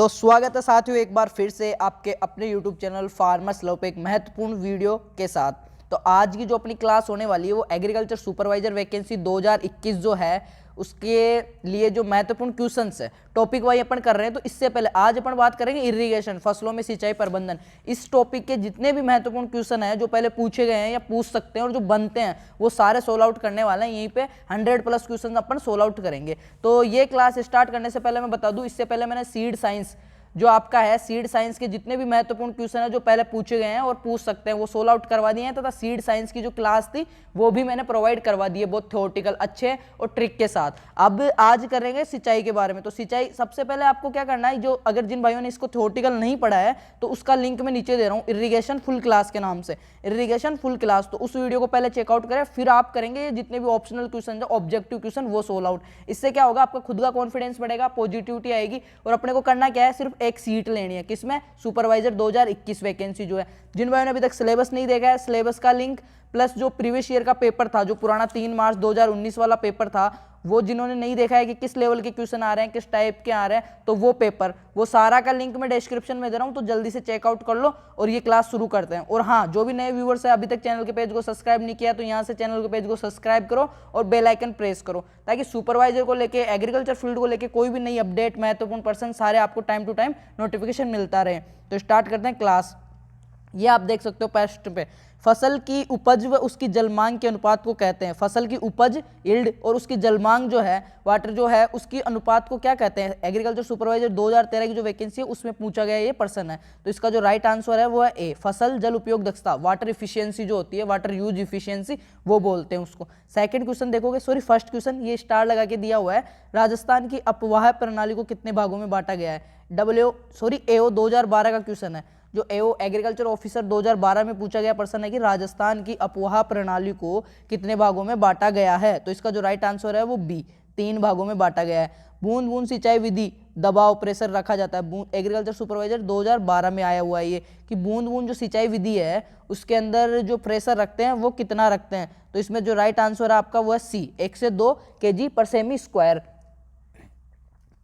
तो स्वागत है साथियों एक बार फिर से आपके अपने YouTube चैनल फार्मर्स लव पे एक महत्वपूर्ण वीडियो के साथ। तो आज की जो अपनी क्लास होने वाली है वो एग्रीकल्चर सुपरवाइजर वैकेंसी 2021 जो है उसके लिए जो महत्वपूर्ण क्वेश्चंस है टॉपिक वाइज अपन कर रहे हैं। तो इससे पहले आज अपन बात करेंगे इरिगेशन, फसलों में सिंचाई प्रबंधन। इस टॉपिक के जितने भी महत्वपूर्ण क्वेश्चन हैं जो पहले पूछे गए हैं या पूछ सकते हैं और जो बनते हैं वो सारे सोल्व आउट करने वाले हैं। यहीं पे 100+ क्वेश्चन अपन सोल्व आउट करेंगे। तो ये क्लास स्टार्ट करने से पहले मैं बता दूं, इससे पहले मैंने सीड साइंस जो आपका है सीड साइंस के जितने भी महत्वपूर्ण क्वेश्चन है जो पहले पूछे गए हैं और पूछ सकते हैं वो सोल्व आउट करवा दिए हैं, तथा सीड साइंस की जो क्लास थी वो भी मैंने प्रोवाइड करवा दी है बहुत थ्योरेटिकल अच्छे और ट्रिक के साथ। अब आज करेंगे सिंचाई के बारे में। तो सिंचाई सबसे पहले आपको क्या करना है, जो अगर जिन भाइयों ने इसको थ्योरेटिकल नहीं पढ़ा है तो उसका लिंक मैं नीचे दे रहा हूँ इरिगेशन फुल क्लास के नाम से, इरिगेशन फुल क्लास। तो उस वीडियो को पहले चेकआउट करें, फिर आप करेंगे जितने भी ऑप्शनल क्वेश्चन ऑब्जेक्टिव क्वेश्चन वो सोल्व आउट। इससे क्या होगा, आपका खुद का कॉन्फिडेंस बढ़ेगा, पॉजिटिविटी आएगी। और अपने को करना क्या है, सिर्फ एक सीट लेनी है। किसमें? सुपरवाइजर 2021 वैकेंसी जो है। जिन भाइयों ने अभी तक सिलेबस नहीं देखा है, सिलेबस का लिंक प्लस जो प्रीवियस ईयर का पेपर था, जो पुराना 3 मार्च 2019 वाला पेपर था, वो जिन्होंने नहीं देखा है कि किस लेवल के क्वेश्चन आ रहे हैं, किस टाइप के आ रहे हैं, तो वो पेपर वो सारा का लिंक मैं डिस्क्रिप्शन में दे रहा हूं। तो जल्दी से चेकआउट कर लो और ये क्लास शुरू करते हैं। और हाँ, जो भी नए व्यूवर्स है अभी तक चैनल के पेज को सब्सक्राइब नहीं किया तो यहाँ से चैनल के पेज को सब्सक्राइब करो और बेल आइकन प्रेस करो, ताकि सुपरवाइजर को लेके एग्रीकल्चर फील्ड को लेके कोई भी नई अपडेट महत्वपूर्ण पर्सन सारे आपको टाइम टू टाइम नोटिफिकेशन मिलता रहे। तो स्टार्ट करते हैं क्लास। ये आप देख सकते हो पेस्ट पे, फसल की उपज व उसकी जलमांग के अनुपात को कहते हैं। फसल की उपज यील्ड और उसकी जलमांग जो है वाटर जो है उसकी अनुपात को क्या कहते हैं? एग्रीकल्चर सुपरवाइजर 2013 की जो वैकेंसी है उसमें पूछा गया ये प्रश्न है। तो इसका जो राइट आंसर है वो है ए, फसल जल उपयोग दक्षता, वाटर इफिशियंसी जो होती है, वाटर यूज इफिशियंसी वो बोलते हैं उसको। सेकंड क्वेश्चन देखोगे, सॉरी फर्स्ट क्वेश्चन ये स्टार लगा के दिया हुआ है, राजस्थान की अपवाह प्रणाली को कितने भागों में बांटा गया है? AO 2012 का क्वेश्चन है। जो AO एग्रीकल्चर ऑफिसर 2012 में पूछा गया प्रश्न है कि राजस्थान की अपवाह प्रणाली को कितने भागों में बांटा गया है। तो इसका जो राइट आंसर है वो बी, 3 भागों में बांटा गया है। बूंद बूंद सिंचाई विधि दबाव प्रेशर रखा जाता है। एग्रीकल्चर सुपरवाइजर 2012 में आया हुआ है ये कि बूंद बूंद जो सिंचाई विधि है उसके अंदर जो प्रेशर रखते हैं वो कितना रखते हैं। तो इसमें जो राइट आंसर है आपका वो है सी, 1 से 2 kg/सेमी²।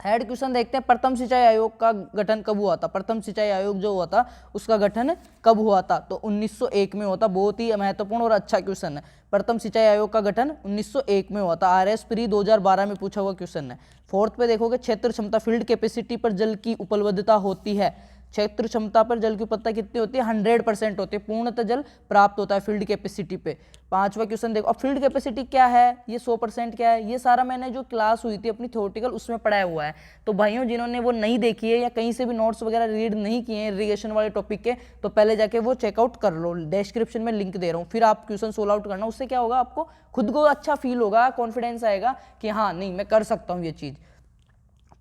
थर्ड क्वेश्चन देखते हैं, प्रथम सिंचाई आयोग का गठन कब हुआ था? प्रथम सिंचाई आयोग जो हुआ था उसका गठन कब हुआ था? तो 1901 में हुआ था। बहुत ही महत्वपूर्ण और अच्छा क्वेश्चन है। प्रथम सिंचाई आयोग का गठन 1901 में हुआ था। RS प्री 2012 में पूछा हुआ क्वेश्चन है। फोर्थ पे देखोगे, क्षेत्र क्षमता फील्ड कैपेसिटी पर जल की उपलब्धता होती है। क्षेत्र क्षमता पर जल की उपलब्धता कितनी होती है? 100% होती है। पूर्णतः जल प्राप्त होता है फील्ड कैपेसिटी पे। पांचवा क्वेश्चन देखो, अब फील्ड कैपेसिटी क्या है, ये 100% क्या है, ये सारा मैंने जो क्लास हुई थी अपनी थ्योरेटिकल उसमें पढ़ाया हुआ है। तो भाइयों जिन्होंने वो नहीं देखी है या कहीं से भी नोट्स वगैरह रीड नहीं किए हैं इरिगेशन वाले टॉपिक के, तो पहले जाके वो चेकआउट कर लो, डिस्क्रिप्शन में लिंक दे रहा हूँ। फिर आप क्वेश्चन सोल्व आउट करना, उससे क्या होगा, आपको खुद को अच्छा फील होगा, कॉन्फिडेंस आएगा कि हाँ नहीं मैं कर सकता हूँ ये चीज़।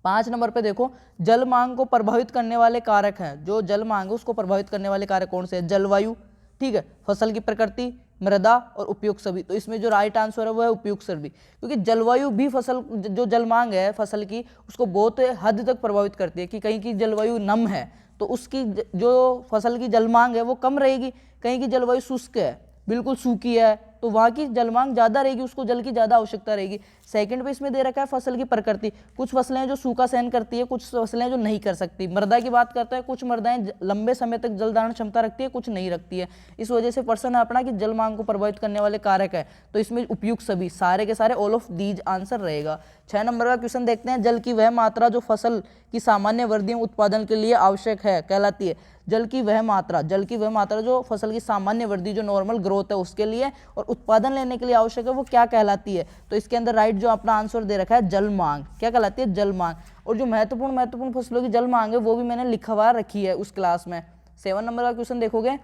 5 नंबर पे देखो, जल मांग को प्रभावित करने वाले कारक हैं। जो जल मांग है उसको प्रभावित करने वाले कारक कौन से हैं? जलवायु, ठीक है, फसल की प्रकृति, मृदा और उपयुक्त सभी। तो इसमें जो राइट आंसर है वो है उपयुक्त सभी, क्योंकि जलवायु भी फसल जो जल मांग है फसल की उसको बहुत हद तक प्रभावित करती है। कि कहीं की जलवायु नम है तो उसकी जो फसल की जल मांग है वो कम रहेगी, कहीं की जलवायु शुष्क है बिल्कुल सूखी है तो वहाँ की जल मांग ज़्यादा रहेगी, उसको जल की ज़्यादा आवश्यकता रहेगी। सेकंड पे इसमें दे रखा है फसल की प्रकृति, कुछ फसलें हैं जो सूखा सहन करती है, कुछ फसलें जो नहीं कर सकती। मृदा की बात करते हैं, कुछ मृदाएं लंबे समय तक जल धारण क्षमता रखती है, कुछ नहीं रखती है। इस वजह से प्रश्न है अपना कि जल मांग को प्रभावित करने वाले कारक है, तो इसमें उपयुक्त सभी सारे के सारे ऑल ऑफ दीज आंसर रहेगा। 6 नंबर का क्वेश्चन देखते हैं, जल की वह मात्रा जो फसल की सामान्य वृद्धि उत्पादन के लिए आवश्यक है कहलाती है। जल की वह मात्रा जो फसल की सामान्य वृद्धि जो नॉर्मल ग्रोथ है उसके लिए और उत्पादन लेने के लिए आवश्यक है वो क्या कहलाती है? तो इसके अंदर राइट जो अपना आंसर दे रखा है जल मांग, क्या कहलाती है? जल मांग। और जो महत्वपूर्ण फसलों की जल मांग है वो भी मैंने लिखवा रखी है उस क्लास में। 7 नंबर का क्वेश्चन देखोगे,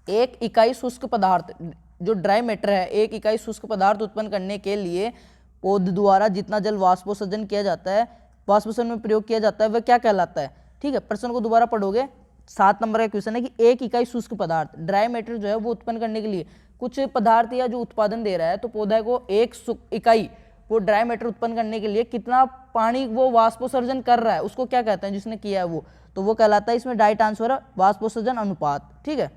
1 इकाई शुष्क पदार्थ जो ड्राई मैटर है, 1 इकाई शुष्क पदार्थ उत्पन्न करने के लिए पौध द्वारा जितना जल वाष्पोत्सर्जन किया जाता है, वाष्पोत्सर्जन में प्रयोग किया जाता है, वह क्या कहलाता है? ठीक है, प्रश्न को दोबारा पढ़ोगे। 7 नंबर का क्वेश्चन है कि 1 इकाई शुष्क पदार्थ ड्राई मैटर जो है वो उत्पन्न करने के लिए कुछ पदार्थ या जो उत्पादन दे रहा है, तो पौधा को 1 इकाई वो ड्राई मैटर उत्पन्न करने के लिए कितना पानी वो वाष्पोत्सर्जन कर रहा है उसको क्या कहते हैं जिसने किया है वो? तो वो कहलाता है, इसमें राइट आंसर है वाष्पोत्सर्जन अनुपात। ठीक है,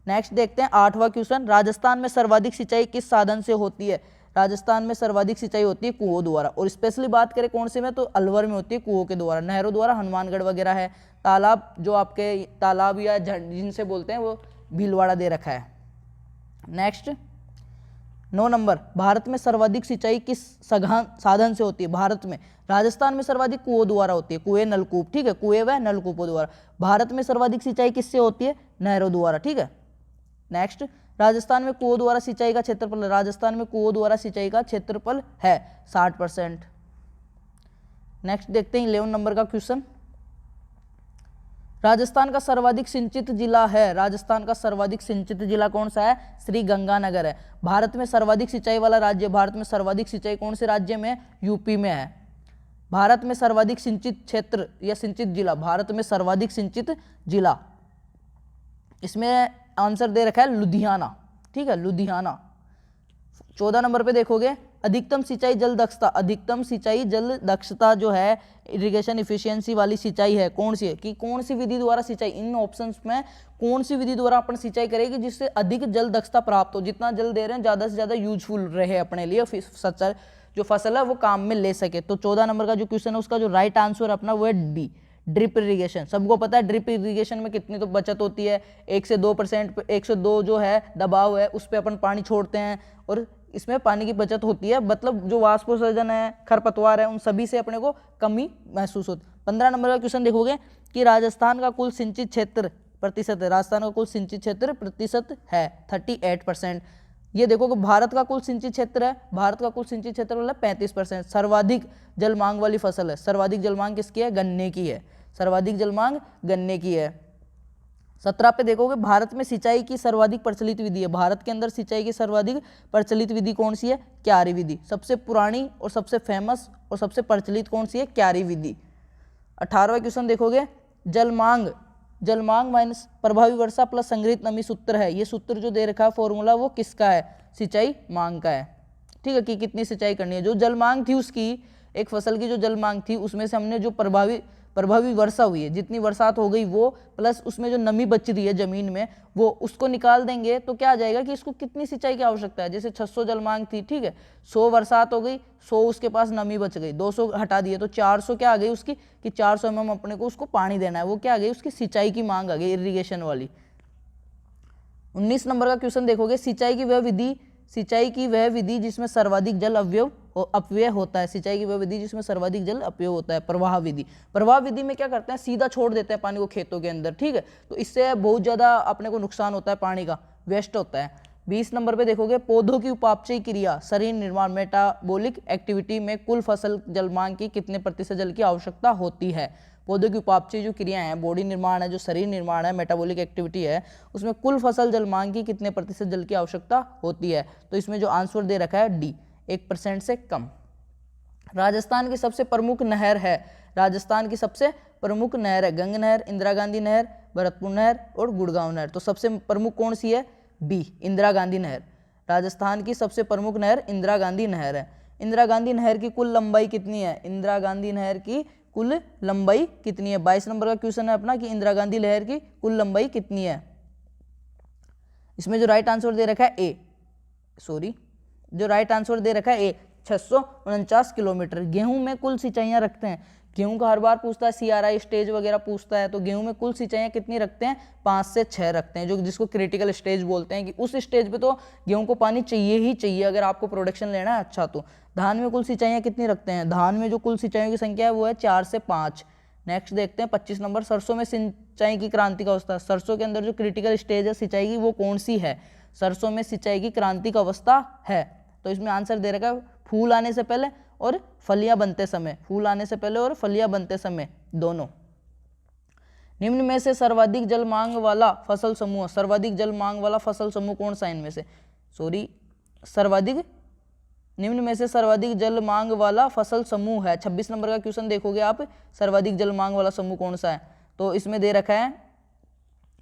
नेक्स्ट देखते हैं 8वां क्वेश्चन, राजस्थान में सर्वाधिक सिंचाई किस साधन से होती है? राजस्थान में सर्वाधिक सिंचाई होती है कुओं द्वारा, और स्पेशली बात करें कौन से में, तो अलवर में होती है कुओं के द्वारा। नहरों द्वारा हनुमानगढ़ वगैरह है। तालाब जो आपके तालाब या जिनसे बोलते हैं वो भीलवाड़ा दे रखा है। नेक्स्ट 9 नंबर, भारत में सर्वाधिक सिंचाई किस साधन से होती है? भारत में, राजस्थान में सर्वाधिक कुओं द्वारा होती है, कुएं नलकूप, ठीक है, कुएं व नलकूपों द्वारा। भारत में सर्वाधिक सिंचाई किससे होती है? नहरों द्वारा, ठीक है। नेक्स्ट, राजस्थान में कुओं द्वारा सिंचाई का क्षेत्रफल, राजस्थान में कुओं द्वारा सिंचाई का क्षेत्रफल है 60%। नेक्स्ट देखते हैं 11 नंबर का क्वेश्चन, राजस्थान का सर्वाधिक सिंचित जिला है, राजस्थान का सर्वाधिक सिंचित जिला कौन सा है? श्री गंगानगर है। भारत में सर्वाधिक सिंचाई वाला राज्य, भारत में सर्वाधिक सिंचाई कौन से राज्य में? यूपी में है। भारत में सर्वाधिक सिंचित क्षेत्र या सिंचित जिला, भारत में सर्वाधिक सिंचित जिला, इसमें आंसर दे रखा है लुधियाना, ठीक है, लुधियाना। 14 नंबर पे देखोगे, अधिकतम सिंचाई जल दक्षता, अधिकतम सिंचाई जल दक्षता जो है इरिगेशन इफिशियंसी वाली सिंचाई है, कौन सी है? कि कौन सी विधि द्वारा सिंचाई, इन ऑप्शंस में कौन सी विधि द्वारा अपन सिंचाई करेगी जिससे अधिक जल दक्षता प्राप्त हो, जितना जल दे रहे हैं ज़्यादा से ज़्यादा यूजफुल रहे अपने लिए, सच्चा जो फसल है वो काम में ले सके। तो 14 नंबर का जो क्वेश्चन है उसका जो राइट आंसर अपना वो है डी, ड्रिप इरिगेशन। सबको पता है ड्रिप इरिगेशन में कितनी तो बचत होती है, 1 से 2%, 1 से 2 जो है दबाव है उस पर अपन पानी छोड़ते हैं और इसमें पानी की बचत होती है, मतलब जो वाष्पोत्सर्जन है, खरपतवार है, उन सभी से अपने को कमी महसूस होती है। 15 नंबर का क्वेश्चन देखोगे कि राजस्थान का कुल सिंचित क्षेत्र प्रतिशत है, राजस्थान का कुल सिंचित क्षेत्र प्रतिशत है 38%। ये देखो कि भारत का कुल सिंचित क्षेत्र है, भारत का कुल सिंचित क्षेत्र मतलब 35%। सर्वाधिक जल मांग वाली फसल है, सर्वाधिक जल मांग किसकी है? गन्ने की है, सर्वाधिक जल मांग गन्ने की है। 17 पे देखोगे, भारत में सिंचाई की सर्वाधिक प्रचलित विधि है, भारत के अंदर सिंचाई की सर्वाधिक प्रचलित विधि कौन सी है? क्यारी विधि। सबसे पुरानी और सबसे फेमस और सबसे प्रचलित कौन सी है? क्यारी विधि। 18वां क्वेश्चन देखोगे, जलमांग माइनस प्रभावी वर्षा प्लस संग्रहित नमी सूत्र है, ये सूत्र जो दे रखा है फॉर्मूला वो किसका है? सिंचाई मांग का है, ठीक है, कि कितनी सिंचाई करनी है। जो जल मांग थी उसकी, एक फसल की जो जल मांग थी उसमें से हमने जो प्रभावी वर्षा हुई है, जितनी बरसात हो गई वो, प्लस उसमें जो नमी बच रही है जमीन में वो, उसको निकाल देंगे तो क्या आ जाएगा कि इसको कितनी सिंचाई की आवश्यकता है। जैसे 600 जल मांग थी, ठीक है, 100 बरसात हो गई, 100 उसके पास नमी बच गई, 200 हटा दिए तो 400 क्या आ गई उसकी, कि 400 mm अपने को उसको पानी देना है, वो क्या आ गई? उसकी सिंचाई की मांग आ गई, इरिगेशन वाली। 19 नंबर का क्वेश्चन देखोगे, सिंचाई की वह विधि जिसमें सर्वाधिक जल अपव्यय होता है, सिंचाई की वह विधि जिसमें सर्वाधिक जल अपव्यय होता है, प्रवाह विधि। प्रवाह विधि में क्या करते हैं? सीधा छोड़ देते हैं पानी को खेतों के अंदर, ठीक है, तो इससे बहुत ज्यादा अपने को नुकसान होता है, पानी का वेस्ट होता है। 20 नंबर पे देखोगे, पौधों की उपापचय क्रिया, शरीर निर्माण, मेटाबॉलिक एक्टिविटी में कुल फसल जलमांग की कितने प्रतिशत जल की आवश्यकता होती है? पौधों की उपापचय जो क्रियाएं हैं, बॉडी निर्माण है, जो शरीर निर्माण है, मेटाबॉलिक एक्टिविटी है, उसमें कुल फसल जलमांग की कितने प्रतिशत जल की आवश्यकता होती है? तो इसमें जो आंसर दे रखा है डी, 1% से कम। राजस्थान की सबसे प्रमुख नहर है, राजस्थान की सबसे प्रमुख नहर है गंगा नहर, इंदिरा गांधी नहर, भरतपुर नहर और गुड़गांव नहर। तो सबसे प्रमुख कौन सी है? बी, इंदिरा गांधी नहर। राजस्थान की सबसे प्रमुख नहर इंदिरा गांधी नहर है। इंदिरा गांधी नहर की कुल लंबाई कितनी है? इंदिरा गांधी नहर की कुल लंबाई कितनी है? 22 नंबर का क्वेश्चन है अपना कि इंदिरा गांधी नहर की कुल लंबाई कितनी है। इसमें जो राइट आंसर दे रखा है ए, जो राइट आंसर दे रखा है ए, 649 किलोमीटर। गेहूं में कुल सिंचाइयां रखते हैं, गेहूं का हर बार पूछता है, CRI स्टेज वगैरह पूछता है, तो गेहूं में कुल सिंचाइयां कितनी रखते हैं? 5 से 6 रखते हैं, जो जिसको क्रिटिकल स्टेज बोलते हैं, कि उस स्टेज पे तो गेहूं को पानी चाहिए ही चाहिए अगर आपको प्रोडक्शन लेना है अच्छा। तो धान में कुल सिंचाइयां कितनी रखते हैं? धान में जो कुल सिंचाइयों की संख्या है वो है 4 से 5। नेक्स्ट देखते हैं 25 नंबर, सरसों में सिंचाई की क्रांति का अवस्था। सरसों के अंदर जो क्रिटिकल स्टेज है सिंचाई की वो कौन सी है? सरसों में सिंचाई की क्रांति का अवस्था है, तो इसमें आंसर दे रखा है फूल आने से पहले और फलियां बनते समय, फूल आने से पहले और फलियां बनते समय दोनों। निम्न में से सर्वाधिक जल मांग वाला फसल समूह, सर्वाधिक जल मांग वाला फसल समूह कौन सा? इनमें से निम्न में से सर्वाधिक जल मांग वाला फसल समूह है। 26 नंबर का क्वेश्चन देखोगे आप, सर्वाधिक जल मांग वाला समूह कौन सा है? तो इसमें दे रखा है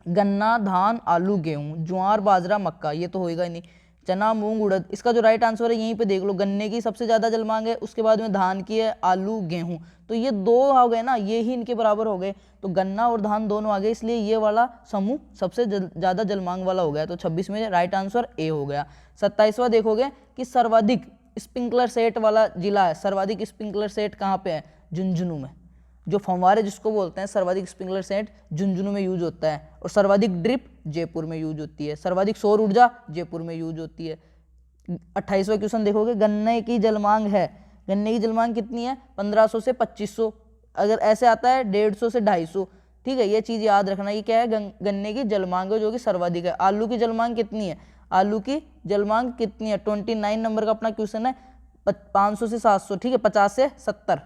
गन्ना, धान, आलू, गेहूं, ज्वार, बाजरा, मक्का, ये तो होएगा ही नहीं, चना, मूंग, उड़द। इसका जो राइट आंसर है यहीं पे देख लो, गन्ने की सबसे ज्यादा जल मांग है, उसके बाद में धान की है, आलू, गेहूं, तो ये दो हो गए ना, ये ही इनके बराबर हो गए, तो गन्ना और धान दोनों आ गए, इसलिए ये वाला समूह सबसे ज्यादा जल मांग वाला हो गया। तो 26 में राइट आंसर ए हो गया। 27वां देखोगे कि सर्वाधिक स्प्रिंकलर सेट वाला जिला है, सर्वाधिक स्प्रिंकलर सेट कहाँ पे है? झुंझुनू में। जो फव्वारे जिसको बोलते हैं, सर्वाधिक स्प्रिंकलर सेट झुंझुनू में यूज होता है। और सर्वाधिक ड्रिप जयपुर में यूज होती है। सर्वाधिक सौर ऊर्जा जयपुर में यूज होती है। 28वां क्वेश्चन देखोगे, गन्ने की जलमांग है, गन्ने की जलमांग कितनी है? 1500 से 2500। अगर ऐसे आता है 150 से 250, ठीक है, ये चीज याद रखना। ये क्या है? गन्ने की जलमांग है जो कि सर्वाधिक है। आलू की जलमांग कितनी है? आलू की जलमांग कितनी है? 29 नंबर का अपना क्वेश्चन है। 500 से 700, ठीक है, 50 से 70।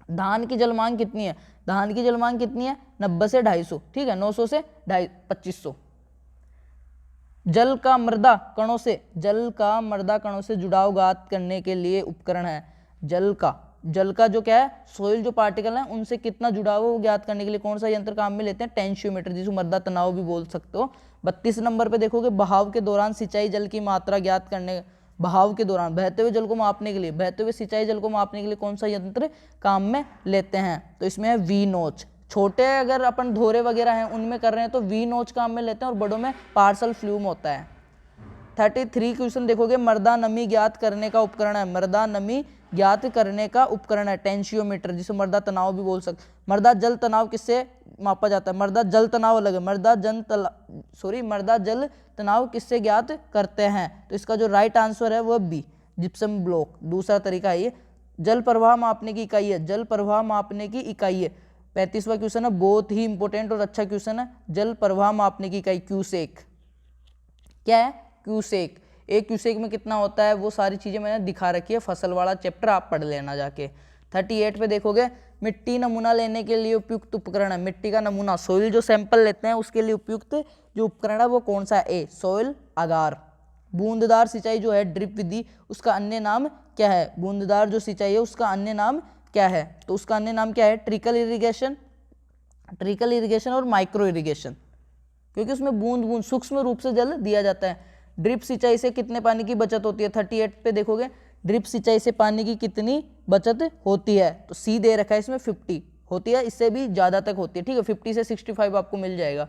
धान की जलमांग कितनी है? धान की जलमांग कितनी है? 90 से 250, ठीक है, 900 से 2500। जल का मृदा कणों से जुड़ाव ज्ञात करने के लिए उपकरण है। जल का जो क्या है? सोइल जो पार्टिकल है उनसे कितना जुड़ाव है वो ज्ञात करने के लिए कौन सा यंत्र काम में लेते हैं? टेंशियोमीटर, जिसको मृदा तनाव भी बोल सकते हो। 32 नंबर पे देखोगे, बहाव के दौरान सिंचाई जल की मात्रा ज्ञात करने, बहाव के दौरान बहते हुए जल को मापने के लिए, बहते हुए सिंचाई जल को मापने के लिए कौन सा यंत्र काम में लेते हैं? तो इसमें है वी नोच। छोटे अगर अपन धोरे वगैरह हैं उनमें कर रहे हैं तो वी नोच काम में लेते हैं, और बड़ों में पार्सल फ्लूम होता है। 33 क्वेश्चन देखोगे, मृदा नमी ज्ञात करने का उपकरण है। मृदा नमी ज्ञात करने का उपकरण है टेंशियोमीटर, जिसे मृदा तनाव भी बोल सकते। मृदा जल तनाव किससे मापा जाता है? मृदा जल तनाव अलग है, मृदा जल तनाव किससे ज्ञात करते हैं? तो इसका जो राइट आंसर है वो बी, जिप्सम ब्लॉक। दूसरा तरीका है ये। जल प्रवाह मापने की इकाई है, जल प्रवाह मापने की इकाई है। 35वां क्वेश्चन है, बहुत ही इंपॉर्टेंट और अच्छा क्वेश्चन है। जल प्रवाह मापने की इकाई क्यूसेक। क्या है? क्यूसेक। एक क्यूसेक में कितना होता है वो सारी चीजें मैंने दिखा रखी है, फसल वाला चैप्टर आप पढ़ लेना जाके। 38 पे देखोगे, मिट्टी नमूना लेने के लिए उपयुक्त उपकरण है। मिट्टी का नमूना, सोइल जो सैंपल लेते हैं उसके लिए उपयुक्त जो उपकरण है वो कौन सा है? ए, सोइल अगार। बूंददार सिंचाई जो है, ड्रिप विधि, उसका अन्य नाम क्या है? बूंददार जो सिंचाई है उसका अन्य नाम क्या है? तो उसका अन्य नाम क्या है? ट्रिकल इरिगेशन और माइक्रो इरिगेशन, क्योंकि उसमें बूंद बूंद सूक्ष्म रूप से जल दिया जाता है। ड्रिप सिंचाई से कितने पानी की बचत होती है? 38 पे देखोगे, ड्रिप सिंचाई से पानी की कितनी बचत होती है? तो सी दे रखा है इसमें 50 होती है, इससे भी ज्यादा तक होती है, ठीक है, 50 से 65 आपको मिल जाएगा।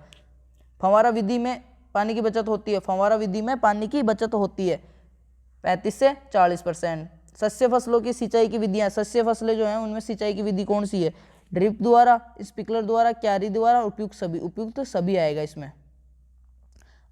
फव्वारा विधि में पानी की बचत होती है, फव्वारा विधि में पानी की बचत होती है 35 से 40%। सस्य फसलों की सिंचाई की विधियां, सस्य फसलें जो हैं उनमें सिंचाई की विधि कौन सी है? ड्रिप द्वारा, स्प्रिंकलर द्वारा, क्यारी द्वारा, उपयुक्त सभी आएगा इसमें।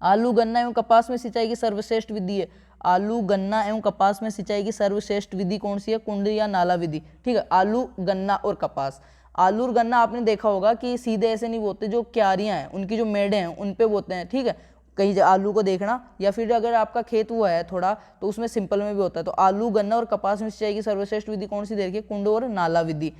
आलू गन्ना एवं कपास में सिंचाई की सर्वश्रेष्ठ विधि है। आलू गन्ना एवं कपास में सिंचाई की सर्वश्रेष्ठ विधि कौन सी है? कुंड या नाला विधि, ठीक है। आलू गन्ना और कपास, आलू और गन्ना आपने देखा होगा कि सीधे ऐसे नहीं बोते, जो क्यारियां हैं उनकी जो मेढ़े हैं उन पे बोते हैं, ठीक है। कहीं आलू को देखना, या फिर अगर आपका खेत हुआ है थोड़ा तो उसमें सिंपल में भी होता है। तो आलू गन्ना और कपास में सिंचाई की सर्वश्रेष्ठ विधि कौन सी दे रखी है? कुंड और नाला विधि।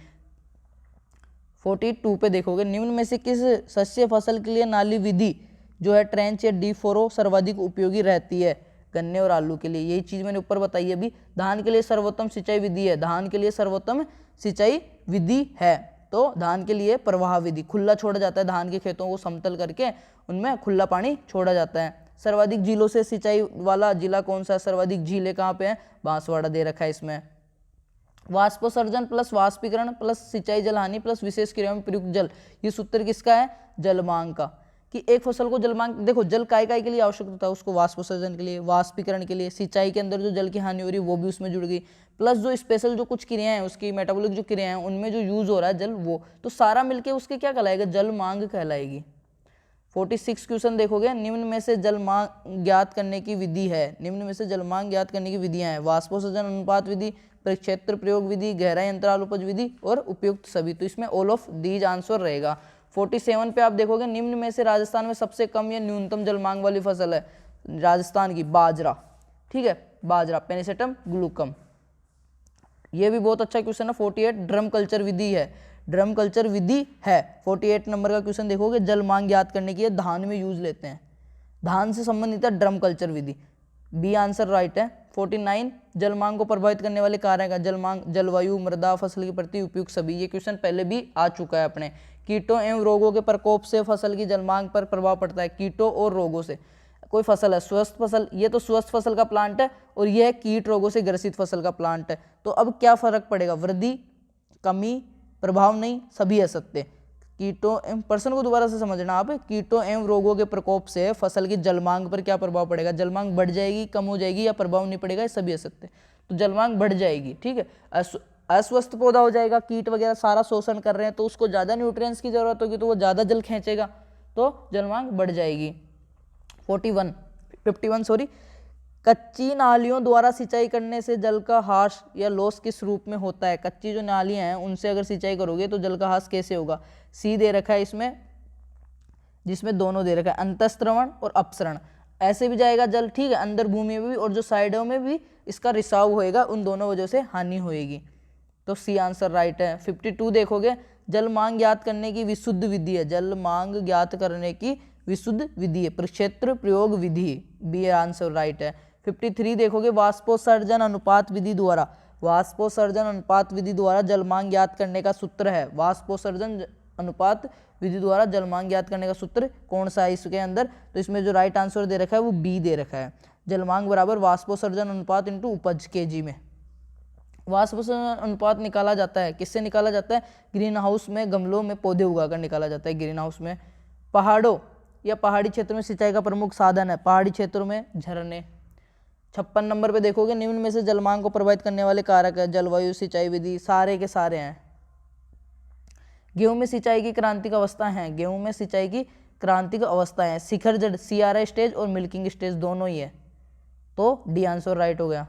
42 पे देखोगे, निम्न में से किस सस्य फसल के लिए नाली विधि जो है ट्रेंच या डी फोरो सर्वाधिक उपयोगी रहती है? गन्ने और आलू के लिए। यही चीज मैंने ऊपर बताई है अभी। धान के लिए सर्वोत्तम सिंचाई विधि है, धान के लिए सर्वोत्तम सिंचाई विधि है। तो धान के लिए प्रवाह विधि, खुला छोड़ा जाता है, धान के खेतों को समतल करके उनमें खुला पानी छोड़ा जाता है। सर्वाधिक झीलों से सिंचाई वाला जिला कौन सा है? सर्वाधिक झीलें कहाँ पे है? बांसवाड़ा दे रखा है इसमें। वाष्पोत्सर्जन प्लस वाष्पीकरण प्लस सिंचाई जलहानि प्लस विशेष क्रियाओं में प्रयुक्त जल, ये सूत्र किसका है? जलमांग का। कि एक फसल को जलमांग, देखो जल काय काय के लिए आवश्यक होता है? उसको वाष्पोत्सर्जन के लिए, वाष्पीकरण के लिए, सिंचाई के अंदर जो जल की हानि हो रही है वो भी उसमें जुड़ गई, प्लस जो स्पेशल जो कुछ क्रियाएं हैं उसकी मेटाबॉलिक जो क्रियाएं हैं उनमें जो यूज हो रहा है जल, वो तो सारा मिलके उसके क्या कहलाएगा? जल मांग कहलाएगी। 46 क्वेश्चन देखोगे, निम्न में से जल मांग ज्ञात करने की विधि है। निम्न में से जल मांग ज्ञात करने की विधियां हैं, वाष्पोत्सर्जन अनुपात विधि, परिक्षेत्र प्रयोग विधि, गहराई अंतराल उपज विधि और उपयुक्त सभी। तो इसमें ऑल ऑफ दीज आंसर रहेगा। 47 पे आप देखोगे, निम्न में से राजस्थान में सबसे कम या न्यूनतम जल मांग वाली फसल है? राजस्थान की बाजरा, ठीक है, बाजरा, पेनिसेटम ग्लूकम। ये भी बहुत अच्छा क्वेश्चन है। 48 ड्रम कल्चर विधि है, ड्रम कल्चर विधि है। 48 नंबर का क्वेश्चन देखोगे, जल मांग ज्ञात करने की है, धान में यूज लेते हैं, धान से संबंधित है ड्रम कल्चर विधि। बी आंसर राइट है। 49 जल मांग को प्रभावित करने वाले कारक है, जल मांग, जलवायु, मृदा, फसल के प्रति उपयुक्त सभी। ये क्वेश्चन पहले भी आ चुका है अपने। कीटों एवं रोगों के प्रकोप से फसल की जल मांग पर प्रभाव पड़ता है। कीटों और रोगों से, कोई फसल है स्वस्थ फसल, ये तो स्वस्थ फसल का प्लांट है, और यह है कीट रोगों से ग्रसित फसल का प्लांट है। तो अब क्या फर्क पड़ेगा? वृद्धि, कमी, प्रभाव नहीं, सभी असत्य। कीटों एवं, प्रश्न को दोबारा से समझना आप, कीटों एवं रोगों के प्रकोप से फसल की जल मांग पर क्या प्रभाव पड़ेगा? जल मांग बढ़ जाएगी, कम हो जाएगी, या प्रभाव नहीं पड़ेगा? सभी असत्य। तो जल मांग बढ़ जाएगी। ठीक है, अस्वस्थ पौधा हो जाएगा, कीट वगैरह सारा शोषण कर रहे हैं तो उसको ज़्यादा न्यूट्रिएंट्स की जरूरत होगी तो वो ज़्यादा जल खींचेगा तो जल मांग बढ़ जाएगी। 51 सॉरी, कच्ची नालियों द्वारा सिंचाई करने से जल का ह्रास या लॉस किस रूप में होता है? कच्ची जो नालियां हैं उनसे अगर सिंचाई करोगे तो जल का ह्रास कैसे होगा? सी दे रखा है इसमें, जिसमें दोनों दे रखा है, अंतःस्त्रवण और अपसरण। ऐसे भी जाएगा जल, ठीक है, अंदर भूमि में भी और जो साइडों में भी इसका रिसाव होएगा, उन दोनों वजह से हानि होएगी। तो सी आंसर राइट है। 52 देखोगे, जल मांग ज्ञात करने की विशुद्ध विधि है। जल मांग ज्ञात करने की विशुद्ध विधि है, प्रक्षेत्र प्रयोग विधि, बी आंसर राइट है। 53 देखोगे, वाष्पोत्सर्जन अनुपात विधि द्वारा, वाष्पोत्सर्जन अनुपात विधि द्वारा जल मांग ज्ञात करने का सूत्र है। वाष्पोत्सर्जन अनुपात विधि द्वारा जल मांग ज्ञात करने का सूत्र कौन सा है इसके अंदर? तो इसमें जो राइट आंसर दे रखा है वो बी दे रखा है, जल मांग बराबर वाष्पोत्सर्जन अनुपात इंटू उपज केजी में। वाष्पोत्सर्जन अनुपात निकाला जाता है, किससे निकाला जाता है? ग्रीन हाउस में गमलों में पौधे उगाकर निकाला जाता है, ग्रीन हाउस में। पहाड़ों या पहाड़ी क्षेत्र में सिंचाई का प्रमुख साधन है, पहाड़ी क्षेत्रों में झरने। 56 नंबर पे देखोगे, निम्न में से जल मांग को प्रभावित करने वाले कारक है, जलवायु, सिंचाई विधि, सारे के सारे हैं। गेहूं में सिंचाई की क्रांतिक अवस्था है, गेहूं में सिंचाई की क्रांतिक अवस्था है, शिखर जड़ CRI स्टेज और मिल्किंग स्टेज दोनों ही है, तो डी आंसर राइट हो गया।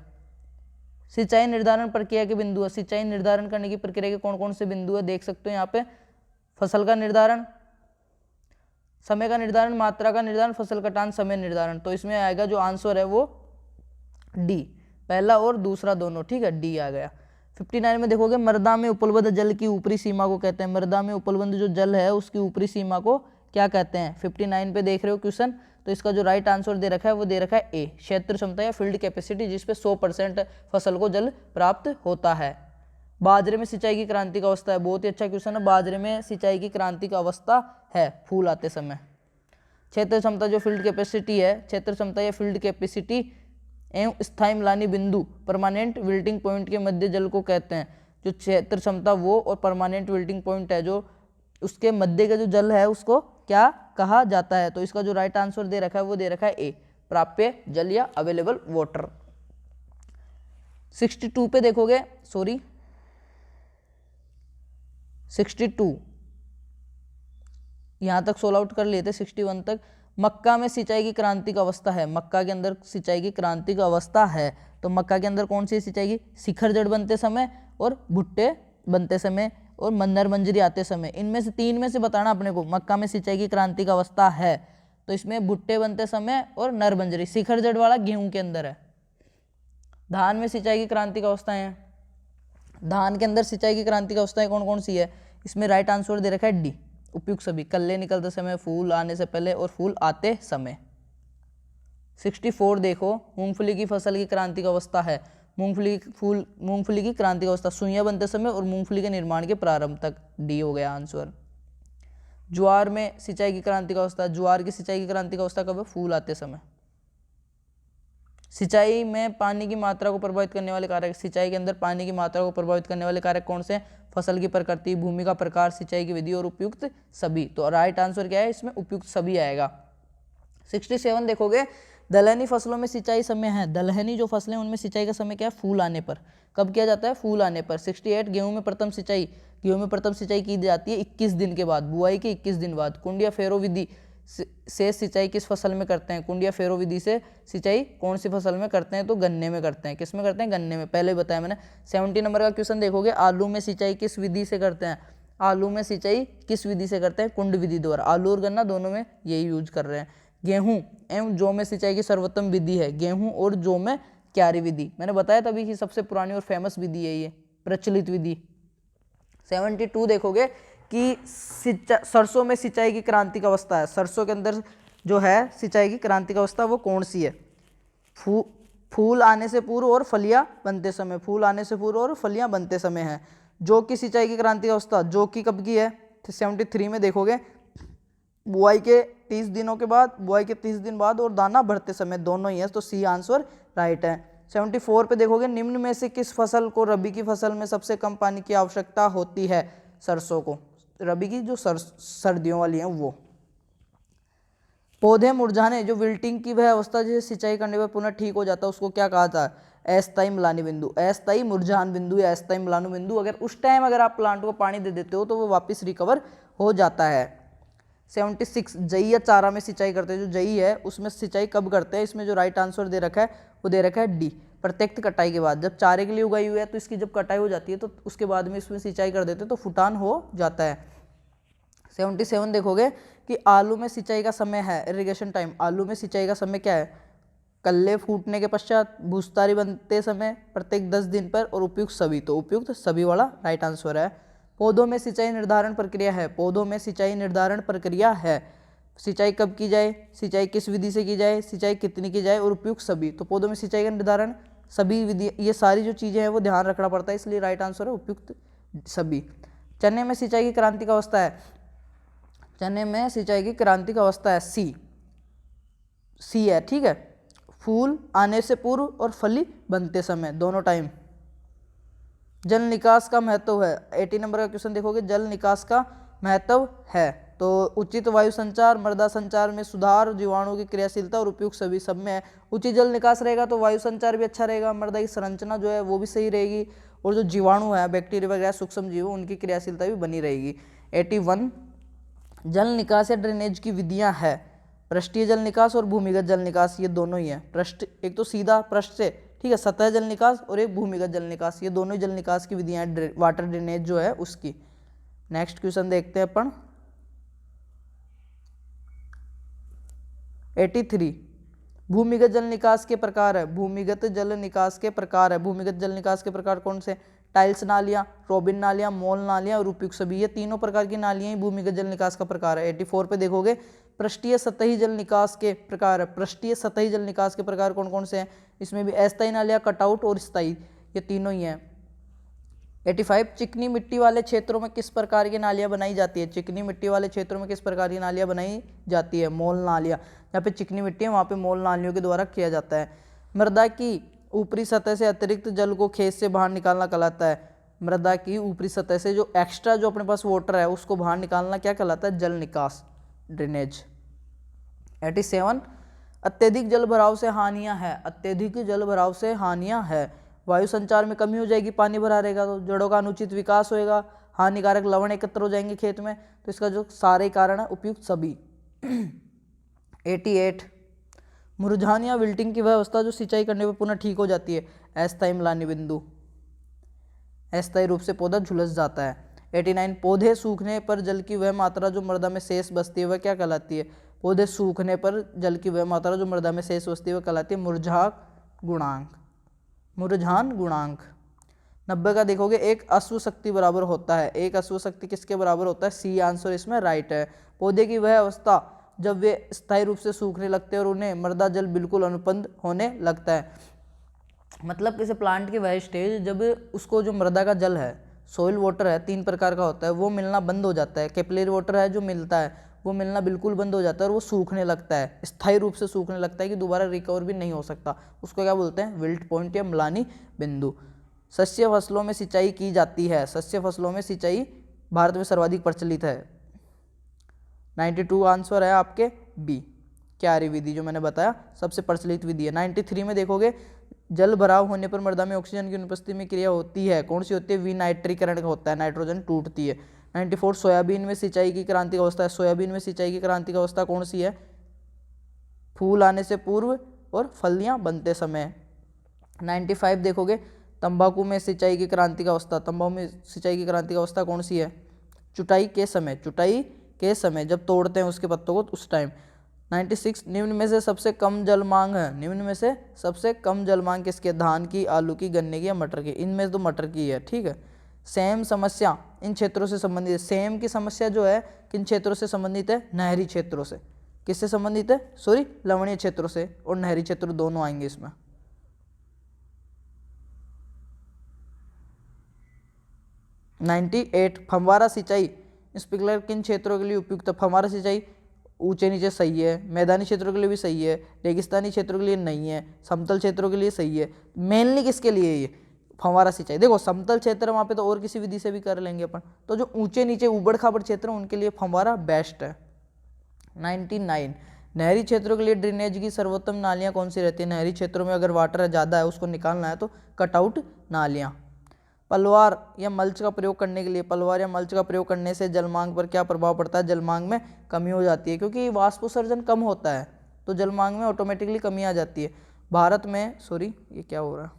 सिंचाई निर्धारण प्रक्रिया के बिंदु है, सिंचाई निर्धारण करने की प्रक्रिया के कौन कौन से बिंदु है देख सकते हो यहाँ पे? फसल का निर्धारण, समय का निर्धारण, मात्रा का निर्धारण, फसल कटान, समय निर्धारण। तो इसमें आएगा जो आंसर है वो डी, पहला और दूसरा दोनों, ठीक है, डी आ गया। 59 में देखोगे, मृदा में उपलब्ध जल की ऊपरी सीमा को कहते हैं, मृदा में उपलब्ध जो जल है उसकी ऊपरी सीमा को क्या कहते हैं? 59 पे देख रहे हो क्वेश्चन, तो इसका जो राइट आंसर दे रखा है वो दे रखा है ए, क्षेत्र क्षमता या फील्ड कैपेसिटी, जिसपे 100% फसल को जल प्राप्त होता है। बाजरे में सिंचाई की क्रांतिक अवस्था है, बहुत ही अच्छा क्वेश्चन है, बाजरे में सिंचाई की क्रांतिक अवस्था है फूल आते समय। क्षेत्र क्षमता जो फील्ड कैपेसिटी है, क्षेत्र क्षमता या फील्ड कैपेसिटी एवं स्थायी म्लानी बिंदु, परमानेंट विल्टिंग पॉइंट के मध्य जल को कहते हैं। जो क्षेत्र क्षमता वो और परमानेंट विल्टिंग पॉइंट है, जो उसके मध्य का जो जल है उसको क्या कहा जाता है? तो इसका जो राइट आंसर दे रखा है वो दे रखा है ए, प्राप्य जल या अवेलेबल वाटर। 62 पे देखोगे, सॉरी 62 यहां तक सोल्व आउट कर लिए थे, 61 तक। मक्का में सिंचाई की क्रांतिक अवस्था है, मक्का के अंदर सिंचाई की क्रांतिक अवस्था है, तो मक्का के अंदर कौन सी सिंचाई की? शिखर जड़ बनते समय और भुट्टे बनते समय और नर मंजरी आते समय, इनमें से 3 में से बताना अपने को। मक्का में सिंचाई की क्रांतिक अवस्था है तो इसमें भुट्टे बनते समय और नर मंजरी, शिखर जड़ वाला गेहूं के अंदर है। धान में सिंचाई की क्रांतिक अवस्थाएं हैं, धान के अंदर सिंचाई की क्रांतिक अवस्थाएं कौन कौन सी है? इसमें राइट आंसर दे रखा है डी, उपयुक्त सभी, कल्ले निकलते समय, फूल आने से पहले और फूल आते समय। 64 देखो, मूंगफली की फसल की क्रांतिक अवस्था है, मूंगफली की क्रांतिक अवस्था सुइयां बनते समय और मूंगफली के निर्माण के प्रारंभ तक, डी हो गया आंसर। ज्वार में सिंचाई की क्रांतिक अवस्था, ज्वार की सिंचाई की क्रांतिक अवस्था कब है? फूल आते समय। सिंचाई में पानी की मात्रा को प्रभावित करने वाले कारक, सिंचाई के अंदर पानी की मात्रा को प्रभावित करने वाले कारक कौन से? फसल की प्रकृति, भूमि का प्रकार, सिंचाई की विधि और उपयुक्त सभी। तो राइट आंसर क्या है इसमें? उपयुक्त सभी आएगा। 67 देखोगे, दलहनी फसलों में सिंचाई समय है, दलहनी जो फसलें उनमें सिंचाई का समय क्या है? फूल आने पर। कब किया जाता है? फूल आने पर। 68 गेहूं में प्रथम सिंचाई, गेहूं में प्रथम सिंचाई की जाती है 21 दिन के बाद, बुआई के 21 दिन बाद। कुंड या फेरो विधि से सिंचाई किस फसल में करते हैं? कुंड या फेरो विधि से सिंचाई कौन सी फसल में करते हैं? तो गन्ने में करते हैं। किस में करते हैं? गन्ने में, पहले बताया मैंने। 70 नंबर का क्वेश्चन देखोगे, आलू में सिंचाई किस विधि से करते हैं? आलू में सिंचाई किस विधि से करते हैं? कुंड विधि द्वारा। आलू और गन्ना दोनों में यही यूज कर रहे हैं। गेहूं एवं जौ में सिंचाई की सर्वोत्तम विधि है, गेहूं और जौ में क्यारी विधि। मैंने बताया तभी कि सबसे पुरानी और फेमस विधि है ये, प्रचलित विधि। 72 देखोगे कि सरसों में सिंचाई की क्रांतिक अवस्था है, सरसों के अंदर जो है सिंचाई की क्रांतिक अवस्था वो कौन सी है? फूल आने से पूर्व और फलियां बनते समय, फूल आने से पूर्व और फलियां बनते समय है। जौ की सिंचाई की क्रांतिक अवस्था, जौ की कब की है? 73 में देखोगे, बुआई के 30 दिनों के बाद, बुआई के 30 दिन बाद और दाना भरते समय, दोनों ही है, तो सी आंसर राइट है। 74 पे देखोगे, निम्न में से किस फसल को रबी की फसल में सबसे कम पानी की आवश्यकता होती है? सरसों को, रबी की जो सर्दियों वाली है वो। पौधे मुरझाने, जो विल्टिंग की वह अवस्था जिसे सिंचाई करने पर पुनः ठीक हो जाता है, उसको क्या कहा जाता है? अस्थायी म्लानी बिंदु, अस्थायी मुरझान बिंदु या अस्थायी म्लानु बिंदु, अगर उस टाइम अगर आप प्लांट को पानी दे देते हो तो वो वापस रिकवर हो जाता है। 76 जई या चारा में सिंचाई करते हैं, जो जई है उसमें सिंचाई कब करते हैं, इसमें जो राइट आंसर दे रखा है वो दे रखा है डी, प्रत्यक्ष कटाई के बाद। जब चारे के लिए उगाई हुई है तो इसकी जब कटाई हो जाती है तो उसके बाद में इसमें सिंचाई कर देते हैं तो फुटान हो जाता है। 77 देखोगे कि आलू में सिंचाई का समय है, इरिगेशन टाइम, आलू में सिंचाई का समय क्या है, कल्ले फूटने के पश्चात, भूस्तारी बनते समय, प्रत्येक 10 दिन पर और उपयुक्त सभी, तो उपयुक्त सभी वाला राइट आंसर है। पौधों में सिंचाई निर्धारण प्रक्रिया है, पौधों में सिंचाई निर्धारण प्रक्रिया है, सिंचाई कब की जाए, सिंचाई किस विधि से की जाए, सिंचाई कितनी की जाए और उपयुक्त सभी, तो पौधों में सिंचाई का निर्धारण सभी विधि, ये सारी जो चीज़ें हैं वो ध्यान रखना पड़ता है, इसलिए राइट आंसर है उपयुक्त सभी। चने में सिंचाई की क्रांतिक अवस्था है, चने में सिंचाई की क्रांतिक अवस्था है सी है, ठीक है, फूल आने से पूर्व और फली बनते समय, दोनों टाइम। जल निकास का महत्व है, 80 नंबर का क्वेश्चन देखोगे, जल निकास का महत्व है, तो उचित वायु संचार, मृदा संचार में सुधार, जीवाणु की क्रियाशीलता और उपयुक्त सभी, सब में है। उचित जल निकास रहेगा तो वायु संचार भी अच्छा रहेगा, मृदा की संरचना जो है वो भी सही रहेगी, और जो जीवाणु है, बैक्टीरिया वगैरह सूक्ष्म जीव, उनकी क्रियाशीलता भी बनी रहेगी। 81 जल निकास या ड्रेनेज की विधियां है, पृष्ठीय जल निकास और भूमिगत जल निकास, ये दोनों ही है। पृष्ठ एक तो सीधा पृष्ठ से, ठीक है, सतह जल निकास, और एक भूमिगत जल निकास, ये दोनों ही जल निकास की विधियां हैं, वाटर ड्रेनेज जो है उसकी। नेक्स्ट क्वेश्चन देखते हैं अपन। 83 भूमिगत जल निकास के प्रकार है, भूमिगत जल निकास के प्रकार है, भूमिगत जल निकास के प्रकार कौन से, टाइल्स नालियां, रोबिन नालियां, मोल नालियां और उपयुक्त सभी, ये तीनों प्रकार की नालियां ही भूमिगत जल निकास का प्रकार है। 84 पे देखोगे पृष्ठीय सतही जल निकास के प्रकार है, पृष्ठीय सतही जल निकास के प्रकार कौन कौन से हैं, इसमें भी अस्थायी नालियां, कटआउट और स्थायी, ये तीनों ही हैं। 85 चिकनी मिट्टी वाले क्षेत्रों में किस प्रकार की नालियां बनाई जाती है, चिकनी मिट्टी वाले क्षेत्रों में किस प्रकार की नालियां बनाई जाती है, मोल नालियां, जहाँ पे चिकनी मिट्टी है वहाँ पे मोल नालियों के द्वारा किया जाता है। मृदा की ऊपरी सतह से अतिरिक्त जल को खेत से बाहर निकालना कहलाता है, मृदा की ऊपरी सतह से जो एक्स्ट्रा जो अपने पास वाटर है उसको बाहर निकालना क्या कहलाता है, जल निकास, ड्रेनेज। 87 अत्यधिक जल भराव से हानियां है, अत्यधिक जल भराव से हानियां है, वायु संचार में कमी हो जाएगी, पानी भरा रहेगा तो जड़ों का अनुचित विकास होएगा, हानिकारक लवण एकत्र हो जाएंगे खेत में, तो इसका जो सारे कारण है उपयुक्त सभी। 88 मुरझान या विल्टिंग की व्यवस्था जो सिंचाई करने पर पुनः ठीक हो जाती है, अस्थायी म्लानी बिंदु, अस्थायी रूप से पौधा झुलस जाता है। 89 पौधे सूखने पर जल की वह मात्रा जो मृदा में शेष बचती है वह क्या कहलाती है, पौधे सूखने पर जल की वह मात्रा जो मृदा में शेष बचती है वह कहलाती है मुरझान गुणांक, मुरझान गुणांक। 90 का देखोगे एक अश्व शक्ति बराबर होता है, एक अश्व शक्ति किसके बराबर होता है, सी आंसर इसमें राइट है। पौधे की वह अवस्था जब वे स्थायी रूप से सूखने लगते हैं और उन्हें मृदा जल बिल्कुल अनुपंद होने लगता है, मतलब किसी प्लांट की वह स्टेज जब उसको जो मृदा का जल है, सोइल वाटर है, 3 प्रकार का होता है, वो मिलना बंद हो जाता है, कैपिलरी वाटर है जो मिलता है वो मिलना बिल्कुल बंद हो जाता है और वो सूखने लगता है, स्थायी रूप से सूखने लगता है कि दोबारा रिकवर भी नहीं हो सकता, उसको क्या बोलते हैं, विल्ट पॉइंट या म्लानी बिंदु। शस्य फसलों में सिंचाई की जाती है, शस्य फसलों में सिंचाई भारत में सर्वाधिक प्रचलित है, 92 आंसर है आपके बी, क्यारी विधि जो मैंने बताया सबसे प्रचलित विधि है। 93 में देखोगे जल भराव होने पर मृदा में ऑक्सीजन की अनुपस्थिति में क्रिया होती है, कौन सी होती है, विनाइट्रीकरण का होता है, नाइट्रोजन टूटती है। 94 सोयाबीन में सिंचाई की क्रांतिक अवस्था है, सोयाबीन में सिंचाई की क्रांतिक अवस्था कौन सी है, फूल आने से पूर्व और फलियां बनते समय। 95 देखोगे तंबाकू में सिंचाई की क्रांतिक अवस्था, तंबाकू में सिंचाई की क्रांतिक अवस्था कौन सी है, चुटाई के समय, चुटाई के समय जब तोड़ते हैं उसके पत्तों को उस टाइम। 96 निम्न में से सबसे कम जल मांग है, निम्न में से सबसे कम जल मांग किसके, धान की, आलू की, गन्ने की या मटर की, इनमें तो मटर की है, ठीक है। सेम समस्या इन क्षेत्रों से संबंधित है, सेम की समस्या जो है किन क्षेत्रों से संबंधित है, नहरी क्षेत्रों से, किससे संबंधित है, सॉरी लवणीय क्षेत्रों से, और नहरी क्षेत्र दोनों आएंगे इसमें। 98 फव्वारा सिंचाई स्प्रिंकलर किन क्षेत्रों के लिए उपयुक्त है, फव्वारा सिंचाई ऊंचे नीचे सही है, मैदानी क्षेत्रों के लिए भी सही है, रेगिस्तानी क्षेत्रों के लिए नहीं है, समतल क्षेत्रों के लिए सही है, मेनली किसके लिए ये फव्वारा सिंचाई, देखो समतल क्षेत्र वहाँ पे तो और किसी विधि से भी कर लेंगे अपन, तो जो ऊंचे नीचे उबड़ खाबड़ क्षेत्र उनके लिए फव्वारा बेस्ट है। 99 नहरी क्षेत्रों के लिए ड्रेनेज की सर्वोत्तम नालियाँ कौन सी रहती है? नहरी क्षेत्रों में अगर वाटर ज़्यादा है उसको निकालना है तो कटआउट नालियाँ। पलवार या मल्च का प्रयोग करने के लिए, पलवार या मल्च का प्रयोग करने से जलमांग पर क्या प्रभाव पड़ता है? जलमांग में कमी हो जाती है, क्योंकि वाष्पोत्सर्जन कम होता है तो जलमांग में ऑटोमेटिकली कमी आ जाती है। भारत में ये क्या हो रहा है?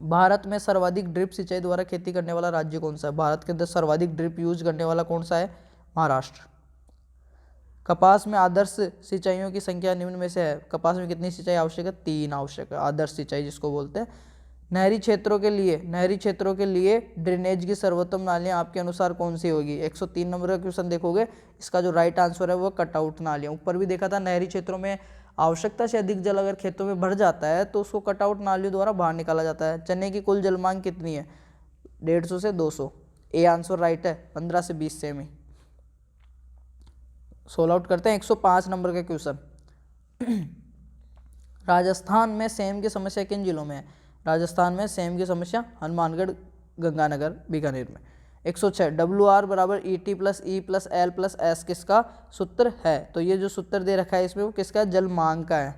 भारत में सर्वाधिक ड्रिप सिंचाई द्वारा खेती करने वाला राज्य कौन सा है? भारत के अंदर सर्वाधिक ड्रिप यूज करने वाला कौन सा है? महाराष्ट्र। कपास में आदर्श सिंचाइयों की संख्या निम्न में से है। कपास में कितनी सिंचाई आवश्यक है? 3 आवश्यक है, आदर्श सिंचाई जिसको बोलते हैं। नहरी क्षेत्रों के लिए ड्रेनेज की सर्वोत्तम नालियां आपके अनुसार कौन सी होगी? 103 नंबर का क्वेश्चन देखोगे, इसका जो राइट आंसर है वो कटआउट नालियां। ऊपर भी देखा था, नहरी क्षेत्रों में आवश्यकता से अधिक जल अगर खेतों में भर जाता है तो उसको कटआउट नालियों द्वारा बाहर निकाला जाता है। चने की कुल जलमांग कितनी है? 150 से 200। ए आंसर राइट है, 15 से 20 सेमी। सोल्व आउट करते हैं 105 नंबर का क्वेश्चन। राजस्थान में सेम की समस्या किन जिलों में है? राजस्थान में सेम की समस्या हनुमानगढ़, गंगानगर, बीकानेर में। 106 WR बराबर ET plus E plus L plus S किसका सूत्र है? तो ये जो सूत्र दे रखा है इसमें वो किसका है? जल मांग का है।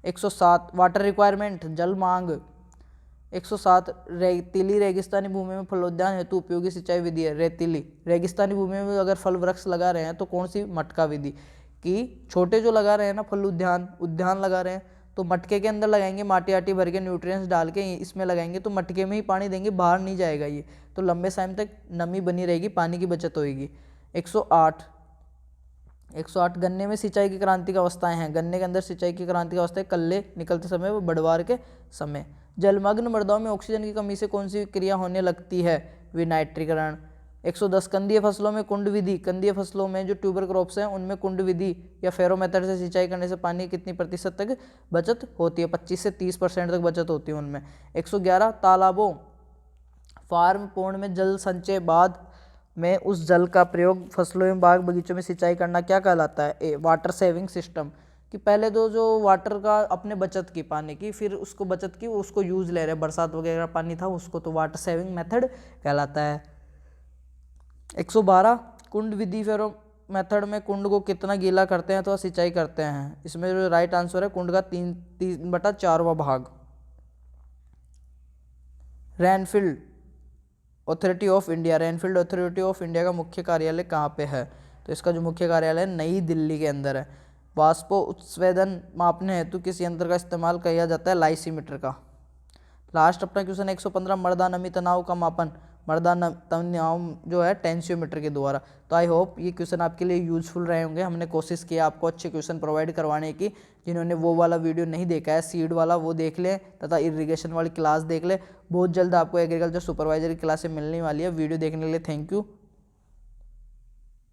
107 वाटर रिक्वायरमेंट, जल मांग। 107 रेतीली रेगिस्तानी भूमि में फलोद्यान हेतु उपयोगी सिंचाई विधि है। रेतीली रेगिस्तानी भूमि में अगर फल वृक्ष लगा रहे हैं तो कौन सी? मटका विधि। कि छोटे जो लगा रहे हैं ना, फल उद्यान लगा रहे हैं तो मटके के अंदर लगाएंगे, माटी आटी भर के न्यूट्रिएंट्स डाल के इसमें लगाएंगे तो मटके में ही पानी देंगे, बाहर नहीं जाएगा ये, तो लंबे टाइम तक नमी बनी रहेगी, पानी की बचत होगी। 108 गन्ने में सिंचाई की क्रांति की अवस्थाएं हैं। गन्ने के अंदर सिंचाई की क्रांति की अवस्थाएं कल्ले निकलते समय व बढ़वार के समय। जलमग्न मृदाओं में ऑक्सीजन की कमी से कौन सी क्रिया होने लगती है? विनाइट्रीकरण। 110 कंदीय फसलों में कुंड विधि। कंदीय फसलों में जो ट्यूबर क्रॉप्स हैं उनमें कुंड विधि या फेरो मेथड से सिंचाई करने से पानी कितनी प्रतिशत तक बचत होती है? 25 से 30% तक बचत होती है उनमें। 111 तालाबों फार्म पोंड में जल संचय बाद में उस जल का प्रयोग फसलों एवं बाग बगीचों में सिंचाई करना क्या कहलाता है? ए वाटर सेविंग सिस्टम। कि पहले तो जो वाटर का अपने बचत की पानी की, फिर उसको बचत की, उसको यूज ले रहे, बरसात वगैरह पानी था उसको, तो वाटर सेविंग मेथड कहलाता है। 112 कुंड विधि फेरो मेथड में कुंड को कितना गीला करते हैं तो सिंचाई करते हैं? इसमें जो राइट आंसर है कुंड का 3/4वां भाग। Renfield authority of India, Renfield authority of India का मुख्य कार्यालय कहाँ पे है? तो इसका जो मुख्य कार्यालय नई दिल्ली के अंदर है। वाष्पो उत्सवेदन मापने हेतु किस यंत्र का इस्तेमाल किया जाता है? लाइसीमीटर का। लास्ट अपना क्वेश्चन 115 मृदा नमी तनाव का मापन, मृदा तनाव जो है टेंसियोमीटर के द्वारा। तो आई होप ये क्वेश्चन आपके लिए यूजफुल रहे होंगे। हमने कोशिश की आपको अच्छे क्वेश्चन प्रोवाइड करवाने की। जिन्होंने वो वाला वीडियो नहीं देखा है सीड वाला, वो देख लें, तथा इरिगेशन वाली क्लास देख ले। बहुत जल्द आपको एग्रीकल्चर सुपरवाइजर की क्लासें मिलने वाली है। वीडियो देखने के लिए थैंक यू।